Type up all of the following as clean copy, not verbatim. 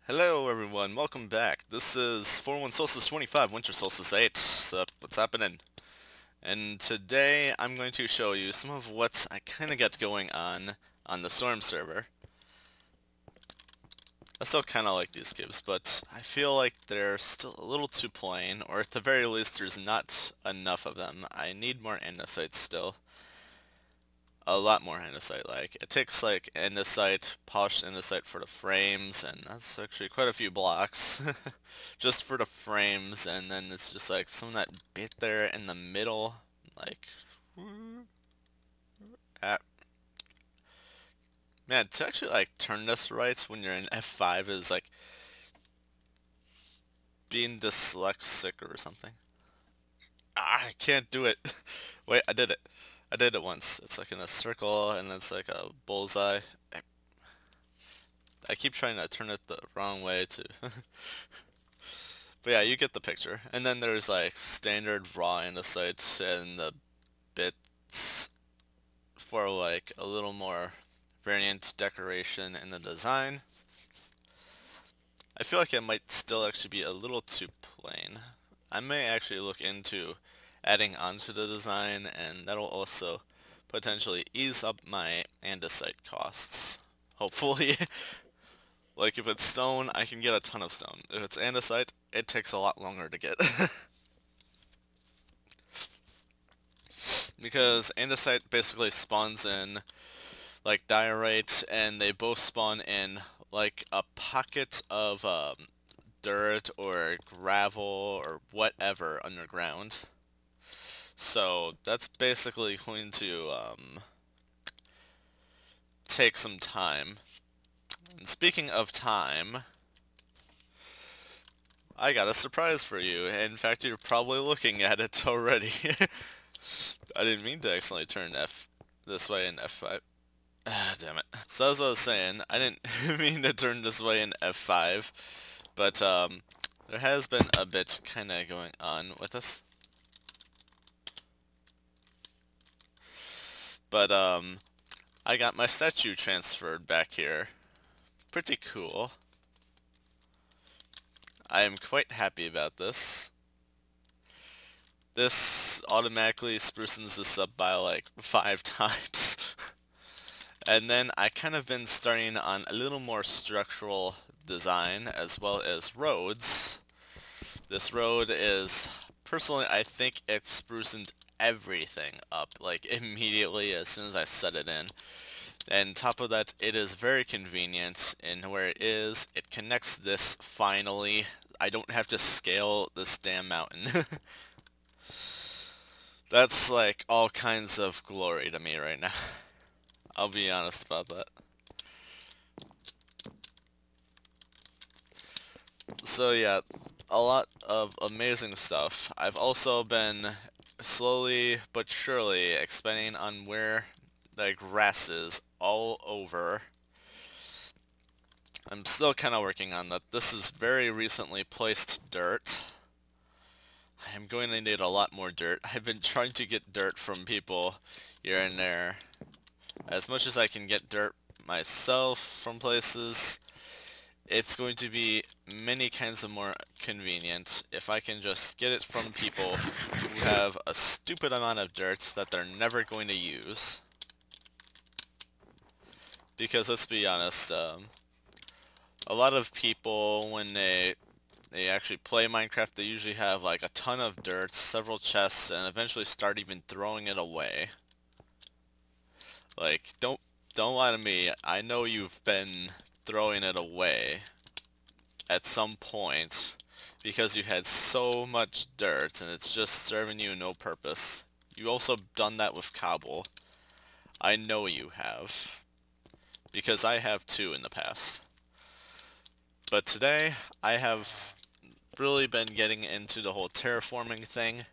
Hello everyone, welcome back. This is 41 Solstice 25, Winter Solstice 8. What's happening? And today I'm going to show you some of what I kind of got going on the Storm server. I still kind of like these cubes, but I feel like they're still a little too plain, or at the very least there's not enough of them. I need more andesites still. A lot more andesite. Like, it takes like andesite, polished andesite for the frames, and that's actually quite a few blocks just for the frames, and then it's just like some of that bit there in the middle, like, ah, man, to actually like turn this right when you're in F5 is like being dyslexic or something. I can't do it. Wait, I did it. I did it once. It's like in a circle, and it's like a bullseye. I keep trying to turn it the wrong way too. But yeah, you get the picture. And then there's like standard raw andesite and the bits for like a little more variant decoration in the design. I feel like it might still actually be a little too plain. I may actually look into adding onto the design, and that'll also potentially ease up my andesite costs. Hopefully. Like, if it's stone, I can get a ton of stone. If it's andesite, it takes a lot longer to get. Because andesite basically spawns in, like, diorite, and they both spawn in, like, a pocket of dirt or gravel or whatever underground. So, that's basically going to take some time. And speaking of time, I got a surprise for you. In fact, you're probably looking at it already. I didn't mean to accidentally turn F this way in F5. Ah, damn it. So as I was saying, I didn't mean to turn this way in F5, but there has been a bit kind of going on with this. But I got my statue transferred back here. Pretty cool. I am quite happy about this. This automatically sprucens this up by like 5 times. And then I kind of been starting on a little more structural design as well as roads. This road is, personally, I think it sprucened everything up like immediately as soon as I set it in. And top of that, it is very convenient in where it is. It connects this finally. I don't have to scale this damn mountain. That's like all kinds of glory to me right now. I'll be honest about that. So yeah, a lot of amazing stuff. I've also been slowly but surely expanding on where the grass is all over. I'm still kind of working on that. This is very recently placed dirt. I am going to need a lot more dirt. I've been trying to get dirt from people here and there. As much as I can get dirt myself from places, it's going to be many kinds of more convenient if I can just get it from people who have a stupid amount of dirt that they're never going to use. Because let's be honest, a lot of people when they actually play Minecraft, they usually have like a ton of dirt, several chests, and eventually start even throwing it away. Like, don't lie to me. I know you've been throwing it away at some point because you had so much dirt and it's just serving you no purpose. You also done that with cobble. I know you have. Because I have too in the past. But today, I have really been getting into the whole terraforming thing.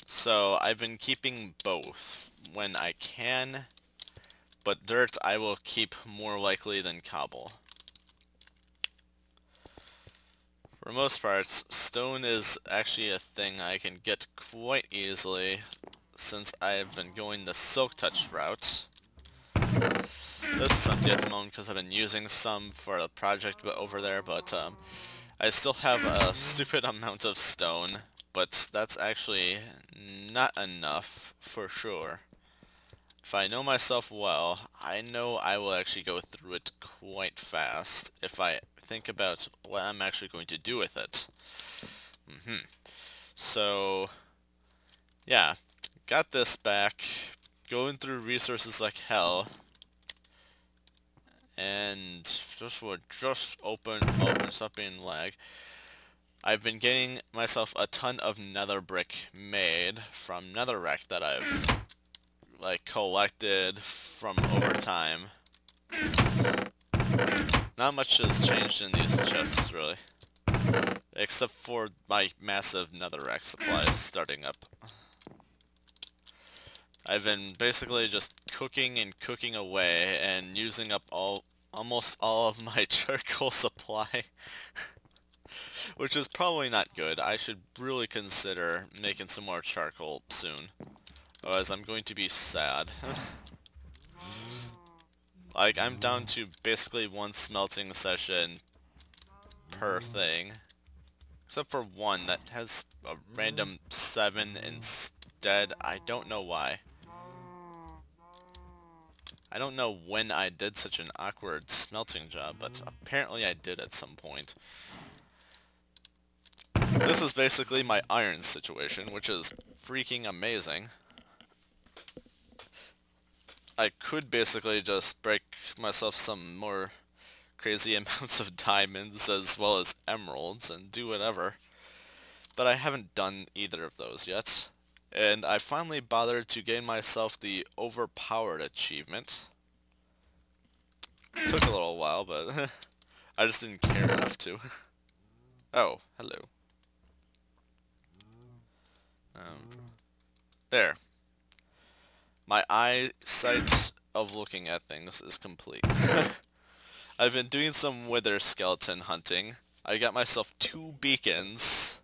So I've been keeping both when I can, but dirt I will keep more likely than cobble. For most parts, stone is actually a thing I can get quite easily since I've been going the silk touch route. This is empty at the moment because I've been using some for a project over there, but I still have a stupid amount of stone, but that's actually not enough for sure. If I know myself well, I know I will actually go through it quite fast if I think about what I'm actually going to do with it. So, yeah, got this back, going through resources like hell, and stop being lag. I've been getting myself a ton of nether brick made from netherrack that I've like collected from over time. Not much has changed in these chests really, except for my massive netherrack supplies starting up. I've been basically just cooking and cooking away and using up almost all of my charcoal supply. Which is probably not good. I should really consider making some more charcoal soon. Otherwise I'm going to be sad. Like, I'm down to basically one smelting session per thing. Except for one that has a random 7 instead. I don't know why. I don't know when I did such an awkward smelting job, but apparently I did at some point. This is basically my iron situation, which is freaking amazing. I could basically just break myself some more crazy amounts of diamonds as well as emeralds and do whatever. But I haven't done either of those yet. And I finally bothered to gain myself the overpowered achievement. Took a little while, but I just didn't care enough to. Oh, hello. There. My eyesight of looking at things is complete. I've been doing some wither skeleton hunting. I got myself 2 beacons.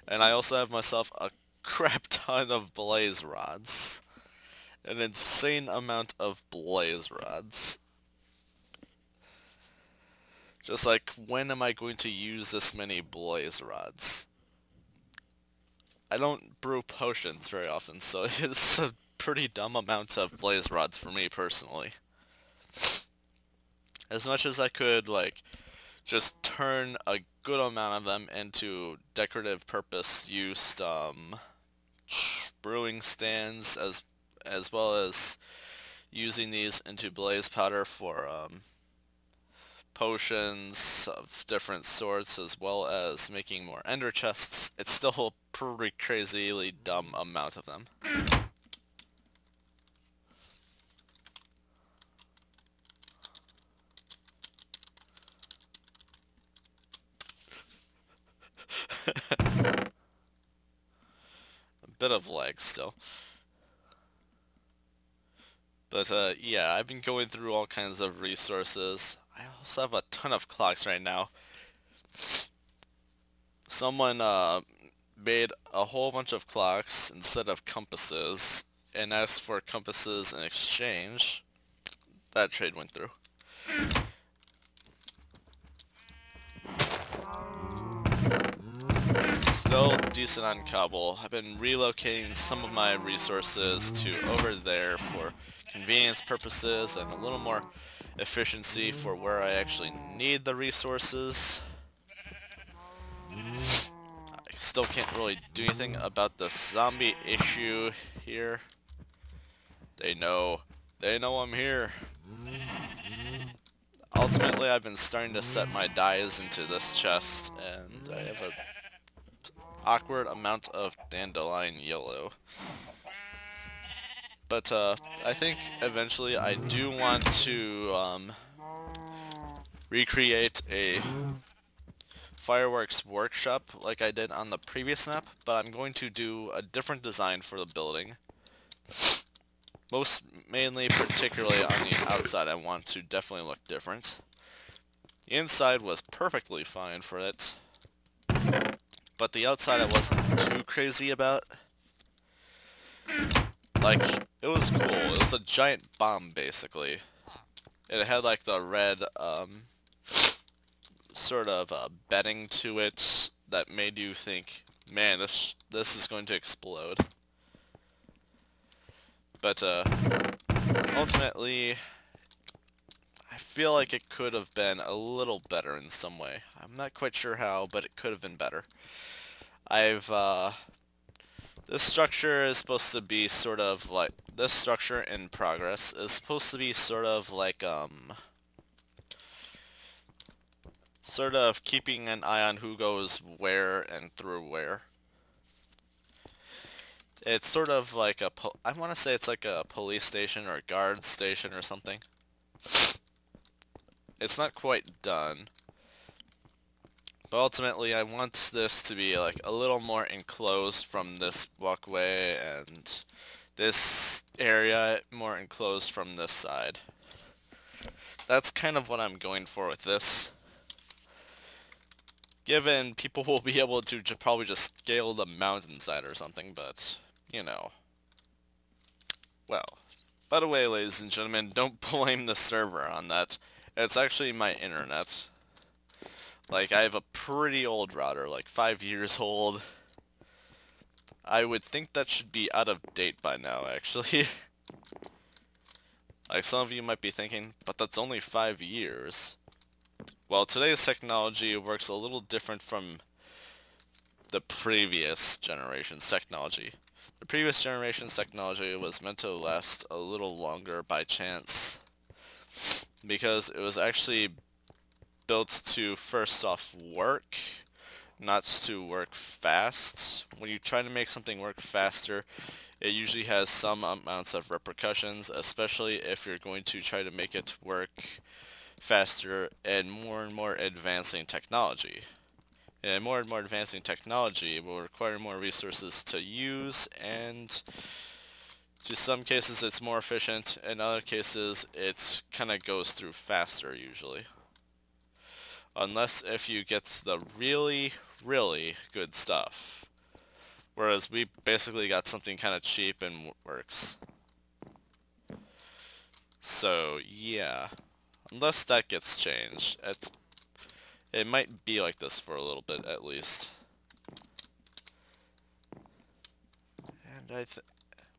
And I also have myself a crap ton of blaze rods. An insane amount of blaze rods. Just like, when am I going to use this many blaze rods? I don't brew potions very often, so it's a pretty dumb amount of blaze rods for me personally. As much as I could, like, just turn a good amount of them into decorative purpose use brewing stands, as well as using these into blaze powder for potions of different sorts, as well as making more ender chests. It's still a pretty crazily dumb amount of them. A bit of lag still. But yeah, I've been going through all kinds of resources. I also have a ton of clocks right now. Someone made a whole bunch of clocks instead of compasses and asked for compasses in exchange. That trade went through. Still decent on cobble. I've been relocating some of my resources to over there for convenience purposes and a little more efficiency for where I actually need the resources. I still can't really do anything about the zombie issue here. They know I'm here. Ultimately, I've been starting to set my dyes into this chest, and I have a awkward amount of dandelion yellow. But I think eventually I do want to recreate a fireworks workshop like I did on the previous map, but I'm going to do a different design for the building. Mainly, particularly on the outside, I want to definitely look different. The inside was perfectly fine for it, but the outside I wasn't too crazy about. Like, it was cool. It was a giant bomb, basically. It had like the red sort of bedding to it that made you think, man, this is going to explode. But ultimately, I feel like it could have been a little better in some way. I'm not quite sure how, but it could have been better. I've this structure is supposed to be sort of like, this structure in progress is supposed to be sort of like sort of keeping an eye on who goes where and through where. It's sort of like I want to say it's like a police station or a guard station or something. It's not quite done, but ultimately I want this to be like a little more enclosed from this walkway and this area more enclosed from this side. That's kind of what I'm going for with this. Given people will be able to probably just scale the mountainside or something, but, you know. Well, by the way, ladies and gentlemen, don't blame the server on that. It's actually my internet. Like, I have a pretty old router, like 5 years old. I would think that should be out of date by now, actually. Like, some of you might be thinking, but that's only 5 years. Well, today's technology works a little different from the previous generation's technology. The previous generation's technology was meant to last a little longer by chance, because it was actually built to first off work, not to work fast. When you try to make something work faster, it usually has some amounts of repercussions, especially if you're going to try to make it work faster and more advancing technology. And more advancing technology will require more resources to use, and to some cases it's more efficient, in other cases it kind of goes through faster usually. Unless if you get the really, really good stuff. Whereas we basically got something kind of cheap and works. So yeah, unless that gets changed, it might be like this for a little bit at least. And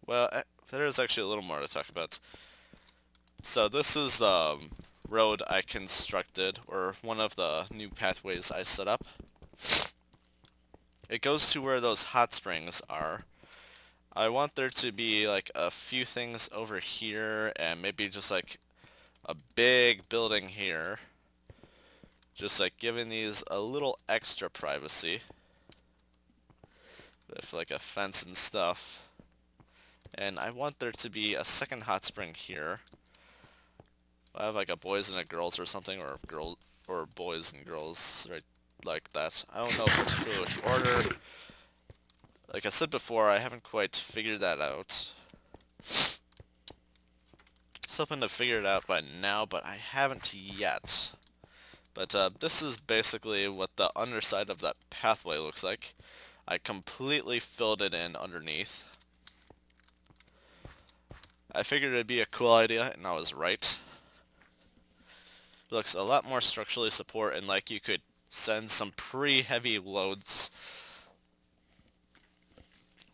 well, there is actually a little more to talk about. So this is the road I constructed, or one of the new pathways I set up. It goes to where those hot springs are. I want there to be like a few things over here, and maybe just like a big building here. Just like giving these a little extra privacy. With like a fence and stuff. And I want there to be a second hot spring here. I have like a boys and a girls or something, or boys and girls, right, like that. I don't know particularly which order. Like I said before, I haven't quite figured that out. I was hoping to figure it out by now, but I haven't yet. But this is basically what the underside of that pathway looks like. I completely filled it in underneath. I figured it'd be a cool idea, and I was right. It looks a lot more structurally support, and like you could send some pretty heavy loads,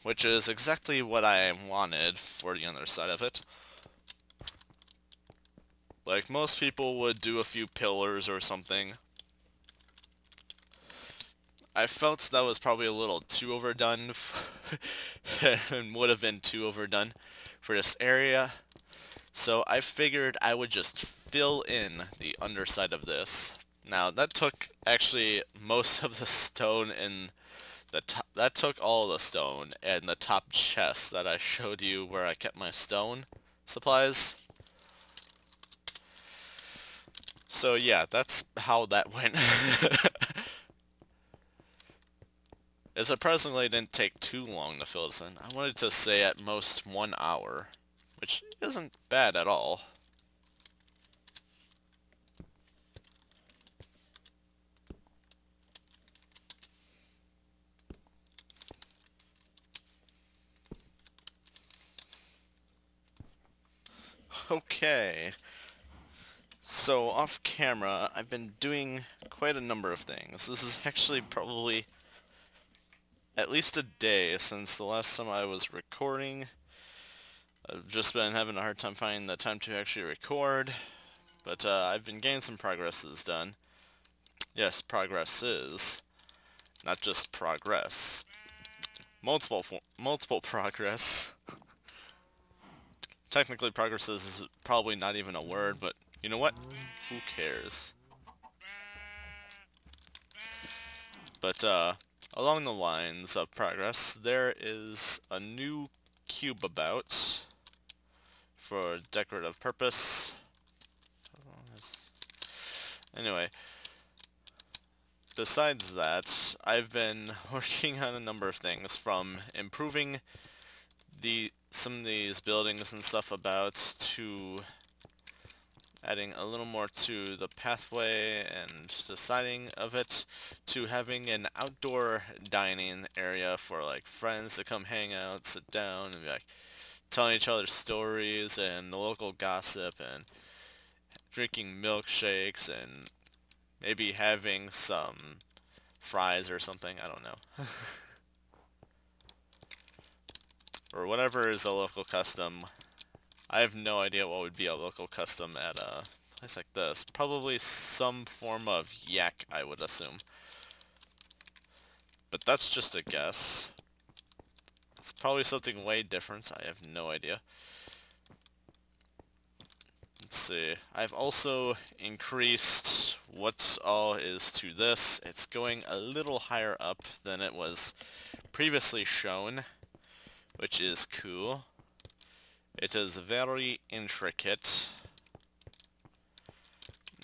which is exactly what I wanted for the other side of it. Like most people would do a few pillars or something. I felt that was probably a little too overdone and would have been too overdone for this area. So I figured I would just fill in the underside of this. Now that took actually most of the stone in the top. That took all the stone and the top chest that I showed you where I kept my stone supplies. So yeah, that's how that went. It surprisingly didn't take too long to fill this in. I wanted to say at most 1 hour, which isn't bad at all. Okay. So off camera, I've been doing quite a number of things. This is actually probably at least a day since the last time I was recording. I've just been having a hard time finding the time to actually record, but I've been getting some progresses done. Yes, progresses, not just progress. Multiple progress. Technically, progresses is probably not even a word, but you know what? Who cares? But along the lines of progress, there is a new cube about for decorative purpose. Anyway, besides that, I've been working on a number of things, from improving some of these buildings and stuff about, to adding a little more to the pathway and the siding of it, to having an outdoor dining area for like friends to come hang out, sit down, and be like telling each other stories and local gossip and drinking milkshakes and maybe having some fries or something, I don't know. Or whatever is a local custom. I have no idea what would be a local custom at a place like this. Probably some form of yak, I would assume. But that's just a guess. It's probably something way different, I have no idea. Let's see. I've also increased what all is to this. It's going a little higher up than it was previously shown, which is cool. It is very intricate,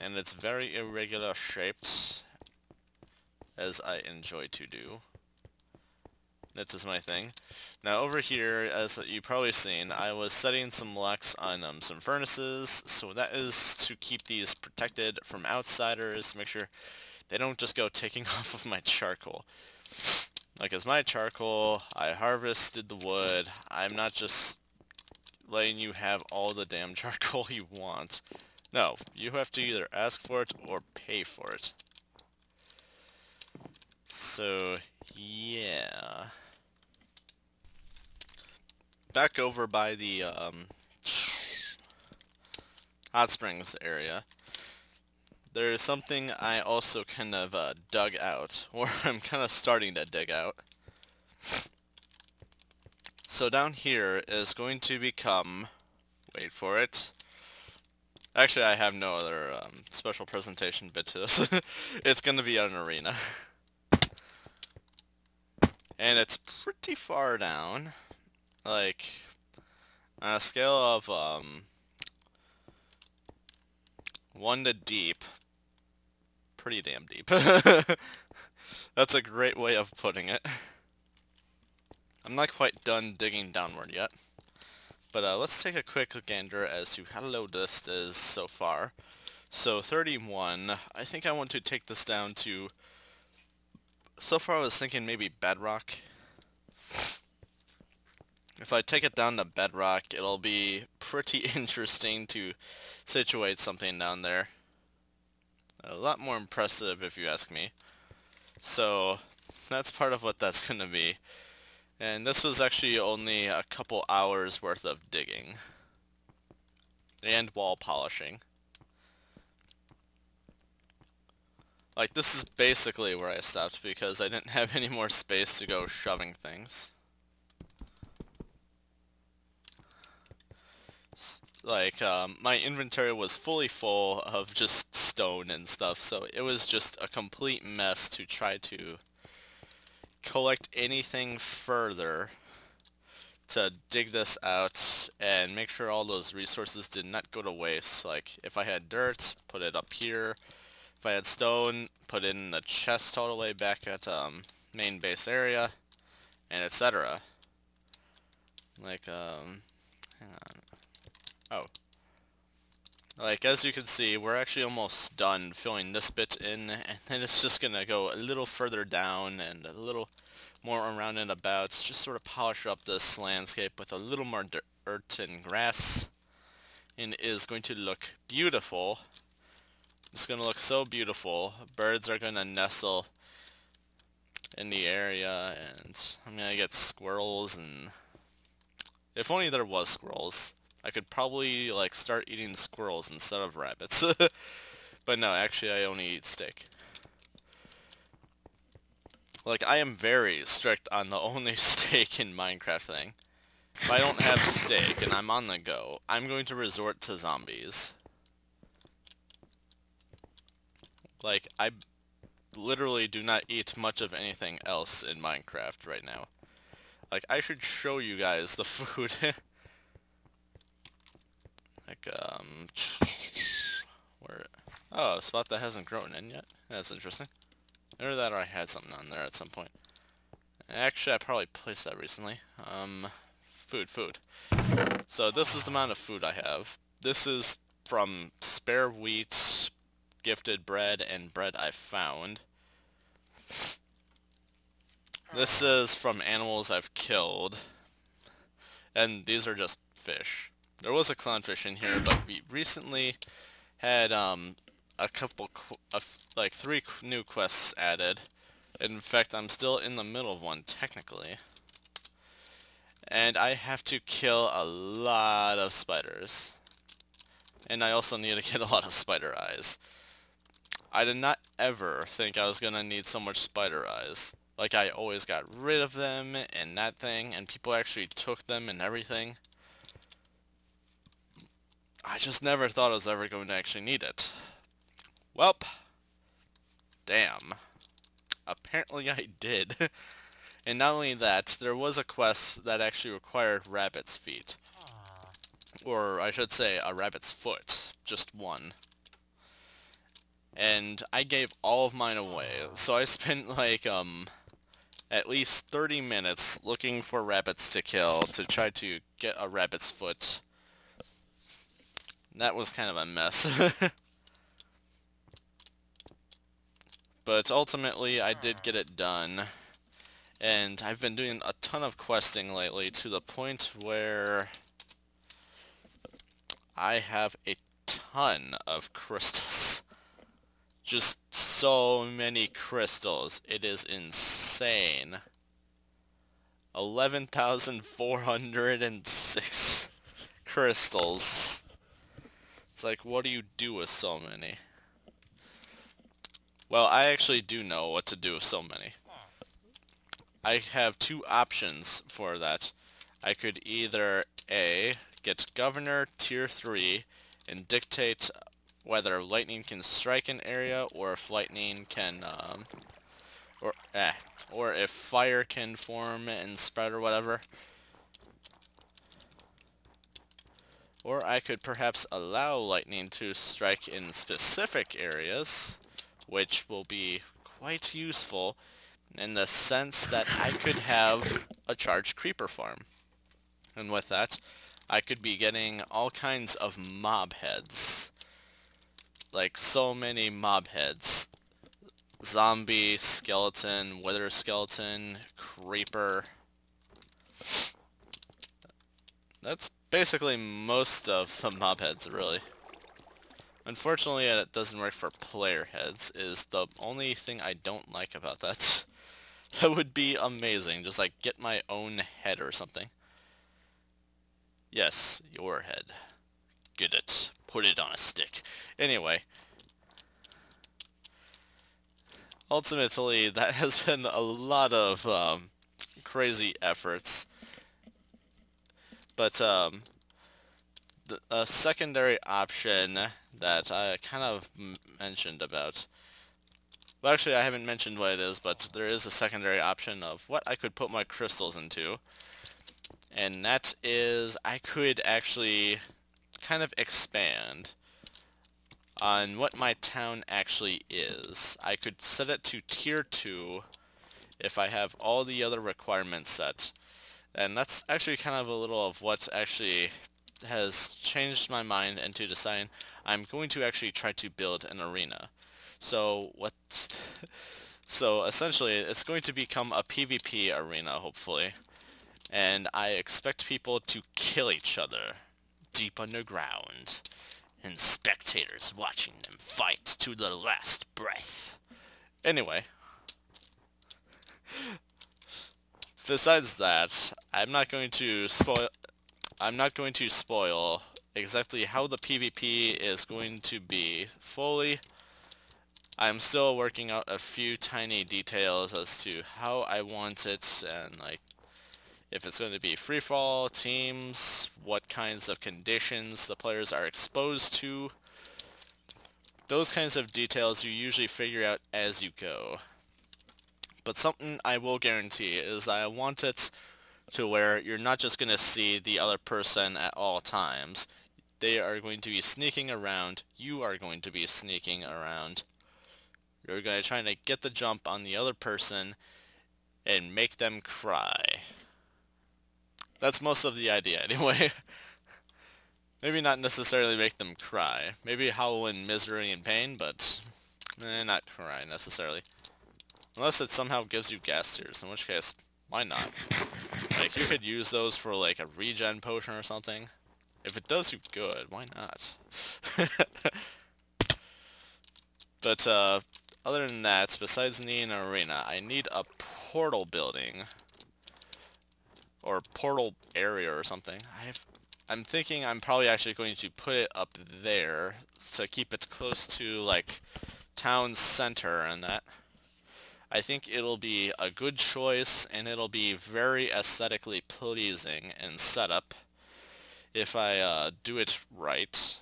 and it's very irregular shaped, as I enjoy to do. That is my thing. Now over here, as you've probably seen, I was setting some locks on some furnaces, so that is to keep these protected from outsiders, make sure they don't just go taking off of my charcoal. Like, as my charcoal, I harvested the wood. I'm not just letting you have all the damn charcoal you want. No, you have to either ask for it or pay for it. So, yeah. Back over by the hot springs area, there's something I also kind of dug out, or I'm kind of starting to dig out. So down here is going to become, wait for it. Actually, I have no other special presentation bit to this. It's going to be an arena. And it's pretty far down. Like, on a scale of 1 to deep, pretty damn deep. That's a great way of putting it. I'm not quite done digging downward yet. But let's take a quick gander as to how low this is so far. So 31, I think I want to take this down to, so far I was thinking maybe bedrock. If I take it down to bedrock, it'll be pretty interesting to situate something down there. A lot more impressive if you ask me. So that's part of what that's going to be. And this was actually only a couple hours worth of digging. And wall polishing. Like, this is basically where I stopped because I didn't have any more space to go shoving things. Like, my inventory was fully full of just stone and stuff, so it was just a complete mess to try to collect anything further to dig this out and make sure all those resources did not go to waste. Like, if I had dirt, put it up here. If I had stone, put it in the chest all the way back at main base area, and etc. Like, hang on. Oh. Like, as you can see, we're actually almost done filling this bit in, and then it's just gonna go a little further down and a little more around and about, just sort of polish up this landscape with a little more dirt and grass, and it is going to look beautiful It's gonna look so beautiful. Birds are gonna nestle in the area, and I'm gonna get squirrels, and if only there was squirrels. I could probably like start eating squirrels instead of rabbits. But no, actually I only eat steak. Like, I am very strict on the only steak in Minecraft thing. If I don't have steak and I'm on the go, I'm going to resort to zombies. Like, I literally do not eat much of anything else in Minecraft right now. Like, I should show you guys the food. Like, where... Oh, a spot that hasn't grown in yet? That's interesting. Or that I had something on there at some point. Actually, I probably placed that recently. Food. So this is the amount of food I have. This is from spare wheat, gifted bread, and bread I found. This is from animals I've killed. And these are just fish. There was a clownfish in here, but we recently had a couple, like 3 new quests added. In fact, I'm still in the middle of one, technically. And I have to kill a lot of spiders. And I also need to get a lot of spider eyes. I did not ever think I was gonna need so much spider eyes. Like, I always got rid of them and that thing, and people actually took them and everything. I just never thought I was ever going to actually need it. Welp. Damn. Apparently I did. And not only that, there was a quest that actually required rabbit's feet. Or I should say a rabbit's foot. Just one. And I gave all of mine away. So I spent like at least 30 minutes looking for rabbits to kill to try to get a rabbit's foot. That was kind of a mess. But ultimately I did get it done. And I've been doing a ton of questing lately to the point where I have a ton of crystals. Just so many crystals. It is insane. 11,406 crystals. It's like, what do you do with so many? Well, I actually do know what to do with so many. I have 2 options for that. I could either A, get Governor Tier 3 and dictate whether lightning can strike an area or if lightning can, or if fire can form and spread or whatever. Or I could perhaps allow lightning to strike in specific areas, which will be quite useful in the sense that I could have a charged creeper farm. And with that, I could be getting all kinds of mob heads. Like, so many mob heads. Zombie, skeleton, wither skeleton, creeper. That's basically most of the mob heads, really. Unfortunately, it doesn't work for player heads, is the only thing I don't like about that. That would be amazing, just like get my own head or something. Yes, your head. Get it. Put it on a stick. Anyway. Ultimately, that has been a lot of crazy efforts. But a secondary option that I kind of mentioned about. Well, actually, I haven't mentioned what it is, but there is a secondary option of what I could put my crystals into. And that is, I could actually kind of expand on what my town actually is. I could set it to Tier 2 if I have all the other requirements set. And that's actually kind of a little of what actually has changed my mind into deciding I'm going to actually try to build an arena. So so essentially it's going to become a PvP arena, hopefully. And I expect people to kill each other deep underground. and spectators watching them fight to the last breath. Anyway, besides that, I'm not going to spoil exactly how the PvP is going to be fully. I'm still working out a few tiny details as to how I want it, and like if it's going to be free fall, teams, what kinds of conditions the players are exposed to. Those kinds of details you usually figure out as you go. But something I will guarantee is I want it to where you're not just going to see the other person at all times. They are going to be sneaking around. You are going to be sneaking around. You're going to try to get the jump on the other person and make them cry. That's most of the idea anyway. Maybe not necessarily make them cry. Maybe howl in misery and pain, but not cry necessarily. Unless it somehow gives you gas tears, in which case, why not? Like, you could use those for like a regen potion or something. If it does you good, why not? But other than that, besides needing an arena, I need a portal building. Or portal area or something. I'm thinking I'm probably actually going to put it up there to keep it close to like town center and that. I think it'll be a good choice and it'll be very aesthetically pleasing in setup if I do it right.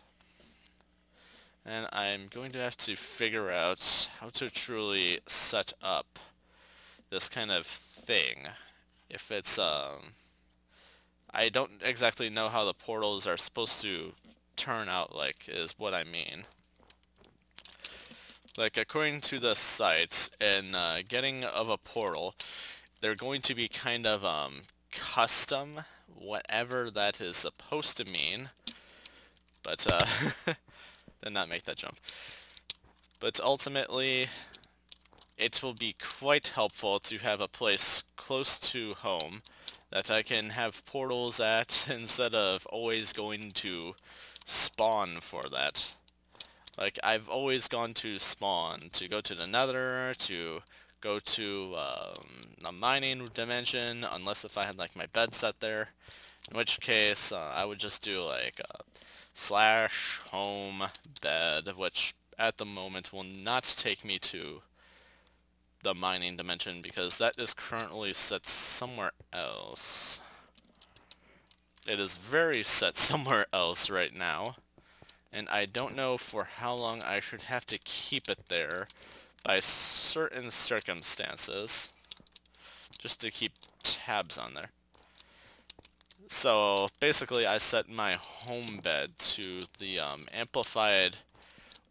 And I'm going to have to figure out how to truly set up this kind of thing. If it's I don't exactly know how the portals are supposed to turn out like, is what I mean. Like, according to the sites, in getting of a portal, they're going to be kind of custom, whatever that is supposed to mean. But did not make that jump. But ultimately, it will be quite helpful to have a place close to home that I can have portals at instead of always going to spawn for that. Like, I've always gone to spawn, to go to the nether, to go to a mining dimension, unless if I had like my bed set there. In which case, I would just do like slash home bed, which at the moment will not take me to the mining dimension because that is currently set somewhere else. It is very set somewhere else right now, and I don't know for how long I should have to keep it there by certain circumstances, just to keep tabs on there. So basically I set my home bed to the amplified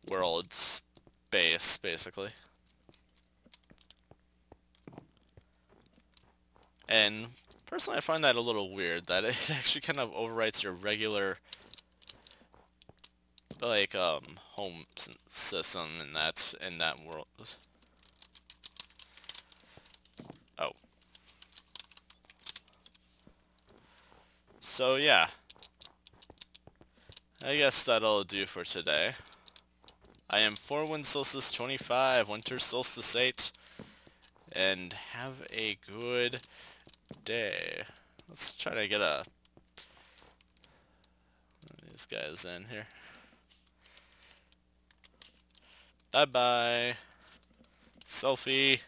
world's base, basically. And personally I find that a little weird, that it actually kind of overwrites your regular like home system in that world. Oh. So yeah. I guess that'll do for today. I am Forwind Solstice 25, Winter Solstice 8, and have a good day. Let's try to get these guys in here. Bye bye. Selfie.